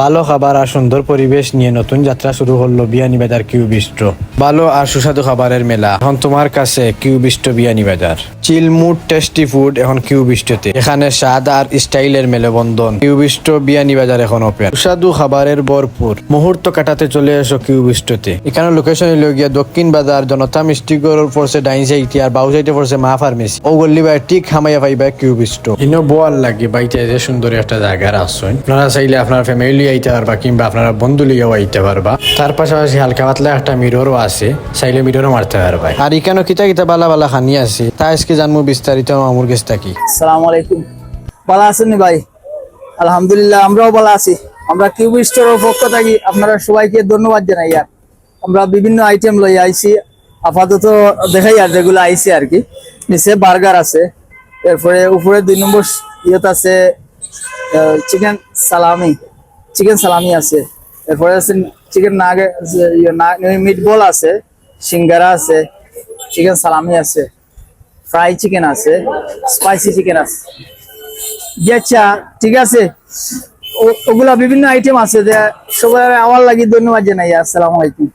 ভালো খাবার আর সুন্দর পরিবেশ নিয়ে নতুন যাত্রা শুরু হলো বিয়ানীবাজার কিউ বিস্ট্রো। ভালো আর সুস্বাদু খাবারের মেলা এখন তোমার কাছে Q bistro Beanibazar. Chill mood tasty food এখন কিউ বিস্ট্রোতে। এখানে স্বাদ আর স্টাইলের মেলবন্ধন। কিউ বিস্ট্রো বিয়ানীবাজার এখন ওপেন। সুস্বাদু খাবারের ভরপুর মুহূর্ত কাটাতে চলে এসো কিউ বিস্ট্রোতে। এখানে লোকেশন হলো গিয়া দক্ষিণ বাজার, জনতা মিষ্টিগড় ফোর্সে ডাইন সাইডে আর বাউ সাইডে ফোর্সে মা ফার্মেসি। ও গল্লি বাই ঠিক হামাইয়া পাইবা কিউ বিস্ট্রো। ইনো বোয়াল লাগে বাইতে যে সুন্দর একটা জায়গা আসছেন। আপনারা চাইলে আপনার ফ্যামিলি আইতে পারবা কিংবা আপনারা বন্ধু লিগেও আইতে পারবা। তার পাশাপাশি হালকা পাতলা একটা মিররও আছে, চাইলে মিররও মারতে পারবা। আর এখানে কিতা কিতা বালা বালা খানি আছে তা আজকে জানবো বিস্তারিত মামুর কাছ থেকে। আসসালামু আলাইকুম। ভালো আছেন ভাই? আলহামদুলিল্লাহ, আমরাও ভালো আছি। আমরা কিউ স্টোরের পক্ষ থেকে আপনারা সবাইকে ধন্যবাদ জানাই। আর আমরা বিভিন্ন আইটেম লই আইছি, আপাতত দেখাই আর যেগুলো আইছে আর কি। নিচে বার্গার আছে, এরপরে উপরে 2 নম্বর ইয়েত আছে চিকেন সালামি আছে, এরপরে আছে চিকেন নাগেট, মিট বল আছে, সিঙ্গারা আছে, চিকেন সালামি আছে, ফ্রাই চিকেন আছে, স্পাইসি চিকেন আছে। আচ্ছা ঠিক আছে, ওগুলা বিভিন্ন আইটেম আছে। সবাই আমার লাগি ধন্যবাদ জানাই। আসসালামু আলাইকুম।